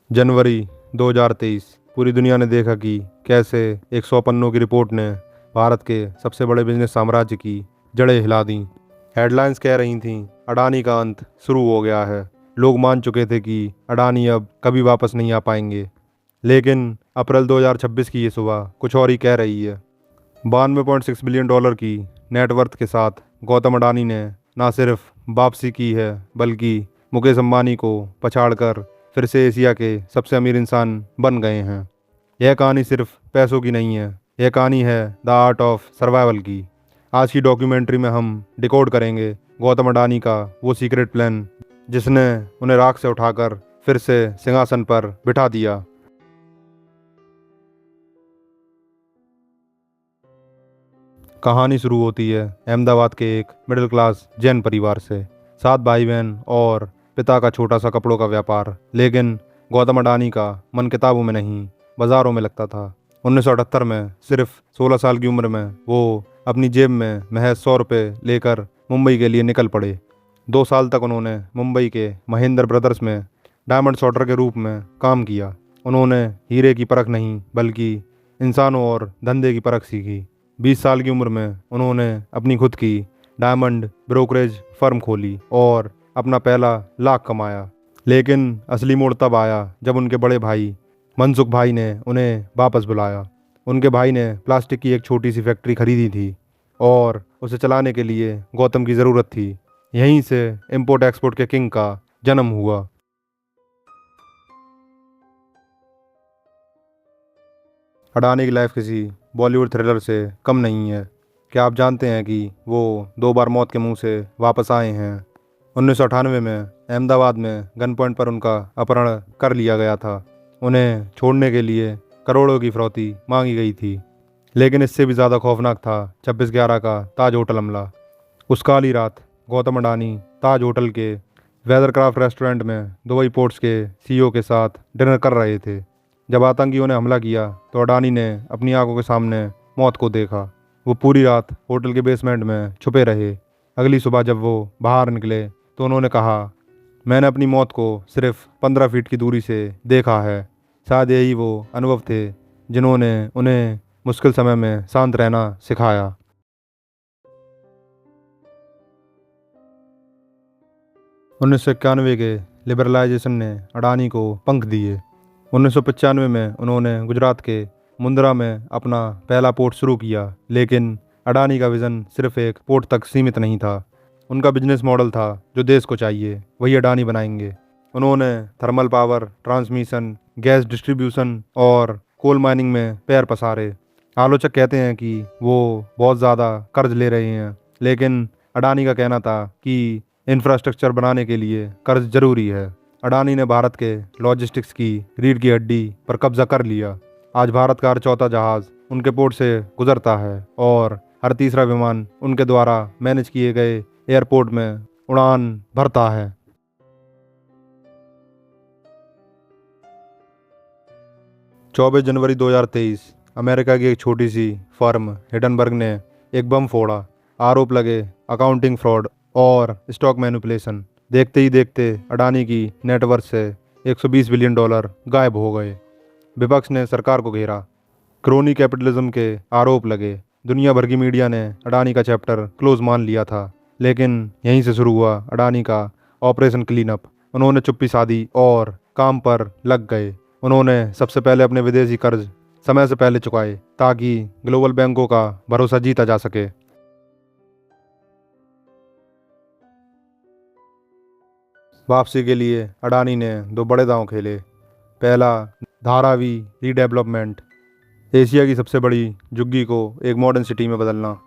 जनवरी 2023। पूरी दुनिया ने देखा कि कैसे 100 पन्नों की रिपोर्ट ने भारत के सबसे बड़े बिजनेस साम्राज्य की जड़ें हिला दी। हेडलाइंस कह रही थीं अडानी का अंत शुरू हो गया है। लोग मान चुके थे कि अडानी अब कभी वापस नहीं आ पाएंगे। लेकिन अप्रैल 2026 की ये सुबह कुछ और ही कह रही है। 92.6 बिलियन डॉलर की नेटवर्थ के साथ गौतम अडानी ने ना सिर्फ वापसी की है बल्कि मुकेश अंबानी को पछाड़कर फिर से एशिया के सबसे अमीर इंसान बन गए हैं। यह कहानी सिर्फ पैसों की नहीं है, यह कहानी है द आर्ट ऑफ सर्वाइवल की। आज की डॉक्यूमेंट्री में हम डिकोड करेंगे गौतम अडानी का वो सीक्रेट प्लान जिसने उन्हें राख से उठाकर फिर से सिंहासन पर बिठा दिया। कहानी शुरू होती है अहमदाबाद के एक मिडिल क्लास जैन परिवार से। 7 भाई बहन और पिता का छोटा सा कपड़ों का व्यापार। लेकिन गौतम अडानी का मन किताबों में नहीं, बाजारों में लगता था। 1978 में सिर्फ 16 साल की उम्र में वो अपनी जेब में महज 100 रुपये लेकर मुंबई के लिए निकल पड़े। 2 साल तक उन्होंने मुंबई के महेंद्र ब्रदर्स में डायमंड सॉर्टर के रूप में काम किया। उन्होंने हीरे की परख नहीं बल्कि इंसानों और धंधे की परख सीखी। 20 साल की उम्र में उन्होंने अपनी खुद की डायमंड ब्रोकरेज फर्म खोली और अपना पहला लाख कमाया। लेकिन असली मोड़ तब आया जब उनके बड़े भाई मनसुख भाई ने उन्हें वापस बुलाया। उनके भाई ने प्लास्टिक की एक छोटी सी फैक्ट्री खरीदी थी और उसे चलाने के लिए गौतम की ज़रूरत थी। यहीं से इंपोर्ट एक्सपोर्ट के किंग का जन्म हुआ। अडानी की लाइफ किसी बॉलीवुड थ्रिलर से कम नहीं है। क्या आप जानते हैं कि वो 2 बार मौत के मुंह से वापस आए हैं? 1998 में अहमदाबाद में गन पॉइंट पर उनका अपहरण कर लिया गया था। उन्हें छोड़ने के लिए करोड़ों की फिरौती मांगी गई थी। लेकिन इससे भी ज़्यादा खौफनाक था 26/11 का ताज होटल हमला। उस काली रात गौतम अडानी ताज होटल के वेदरक्राफ्ट रेस्टोरेंट में दुबई पोर्ट्स के सीईओ के साथ डिनर कर रहे थे। जब आतंकियों ने हमला किया तो अडानी ने अपनी आंखों के सामने मौत को देखा। वो पूरी रात होटल के बेसमेंट में छुपे रहे। अगली सुबह जब वो बाहर निकले तो उन्होंने कहा, मैंने अपनी मौत को सिर्फ 15 फीट की दूरी से देखा है। शायद यही वो अनुभव थे जिन्होंने उन्हें मुश्किल समय में शांत रहना सिखाया। 1991 के लिबरलाइजेशन ने अडानी को पंख दिए। 1995 में उन्होंने गुजरात के मुंद्रा में अपना पहला पोर्ट शुरू किया। लेकिन अडानी का विज़न सिर्फ एक पोर्ट तक सीमित नहीं था। उनका बिजनेस मॉडल था जो देश को चाहिए वही अडानी बनाएंगे। उन्होंने thermal power, transmission, gas distribution और कोल माइनिंग में पैर पसारे। आलोचक कहते हैं कि वो बहुत ज़्यादा कर्ज ले रहे हैं, लेकिन अडानी का कहना था कि इंफ्रास्ट्रक्चर बनाने के लिए कर्ज जरूरी है। अडानी ने भारत के लॉजिस्टिक्स की रीढ़ की हड्डी पर कब्जा कर लिया। आज भारत का हर चौथा जहाज उनके पोर्ट से गुजरता है और हर तीसरा विमान उनके द्वारा मैनेज किए गए एयरपोर्ट में उड़ान भरता है। 24 जनवरी 2023 अमेरिका की एक छोटी सी फर्म हिडनबर्ग ने एक बम फोड़ा। आरोप लगे अकाउंटिंग फ्रॉड और स्टॉक मैनिपुलेशन। देखते ही देखते अडानी की नेटवर्थ से 120 बिलियन डॉलर गायब हो गए। विपक्ष ने सरकार को घेरा। क्रोनी कैपिटलिज्म के आरोप लगे। दुनिया भर की मीडिया ने अडानी का चैप्टर क्लोज मान लिया था। लेकिन यहीं से शुरू हुआ अडानी का ऑपरेशन क्लीन अप। उन्होंने चुप्पी साधी और काम पर लग गए। उन्होंने सबसे पहले अपने विदेशी कर्ज समय से पहले चुकाए ताकि ग्लोबल बैंकों का भरोसा जीता जा सके। वापसी के लिए अडानी ने 2 बड़े दांव खेले। पहला, धारावी रीडेवलपमेंट। एशिया की सबसे बड़ी झुग्गी को एक मॉडर्न सिटी में बदलना।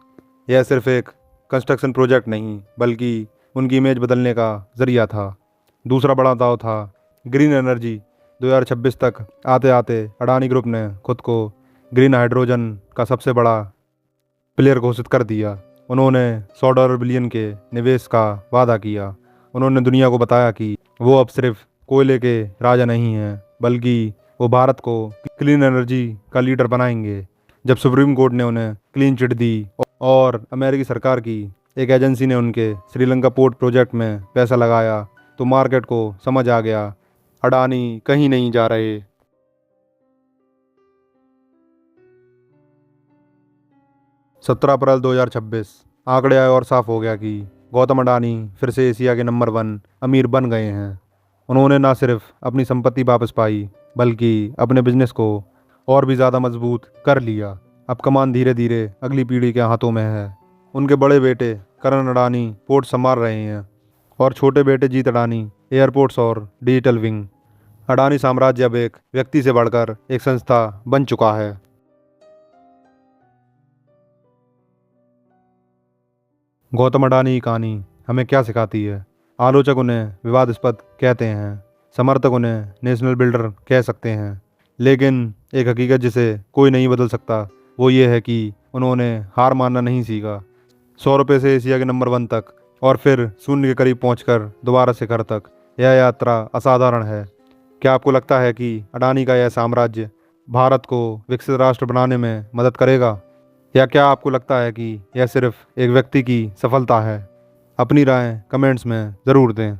यह सिर्फ एक कंस्ट्रक्शन प्रोजेक्ट नहीं बल्कि उनकी इमेज बदलने का जरिया था। दूसरा बड़ा दांव था ग्रीन एनर्जी। 2026 तक आते आते अडानी ग्रुप ने खुद को ग्रीन हाइड्रोजन का सबसे बड़ा प्लेयर घोषित कर दिया। उन्होंने $100 बिलियन के निवेश का वादा किया। उन्होंने दुनिया को बताया कि वो अब सिर्फ कोयले के राजा नहीं हैं बल्कि वो भारत को क्लीन एनर्जी का लीडर बनाएंगे। जब सुप्रीम कोर्ट ने उन्हें क्लीन चिट दी और अमेरिकी सरकार की एक एजेंसी ने उनके श्रीलंका पोर्ट प्रोजेक्ट में पैसा लगाया तो मार्केट को समझ आ गया अडानी कहीं नहीं जा रहे। 17 अप्रैल 2026 आंकड़े आए और साफ हो गया कि गौतम अडानी फिर से एशिया के नंबर 1 अमीर बन गए हैं। उन्होंने ना सिर्फ अपनी संपत्ति वापस पाई, बल्कि अपने बिजनेस को और भी ज़्यादा मजबूत कर लिया। अब कमान धीरे धीरे अगली पीढ़ी के हाथों में है। उनके बड़े बेटे करण अडानी पोर्ट संभाल रहे हैं और छोटे बेटे जीत अडानी एयरपोर्ट्स और डिजिटल विंग। अडानी साम्राज्य अब एक व्यक्ति से बढ़कर एक संस्था बन चुका है। गौतम अडानी की कहानी हमें क्या सिखाती है? आलोचक उन्हें विवादास्पद कहते हैं, समर्थक उन्हें नेशनल बिल्डर कह सकते हैं, लेकिन एक हकीकत जिसे कोई नहीं बदल सकता वो ये है कि उन्होंने हार मानना नहीं सीखा। 100 रुपये से एशिया के नंबर 1 तक और फिर शून्य के करीब पहुंचकर दोबारा शिखर तक, यह यात्रा असाधारण है। क्या आपको लगता है कि अडानी का यह साम्राज्य भारत को विकसित राष्ट्र बनाने में मदद करेगा, या क्या आपको लगता है कि यह सिर्फ एक व्यक्ति की सफलता है? अपनी राय कमेंट्स में ज़रूर दें।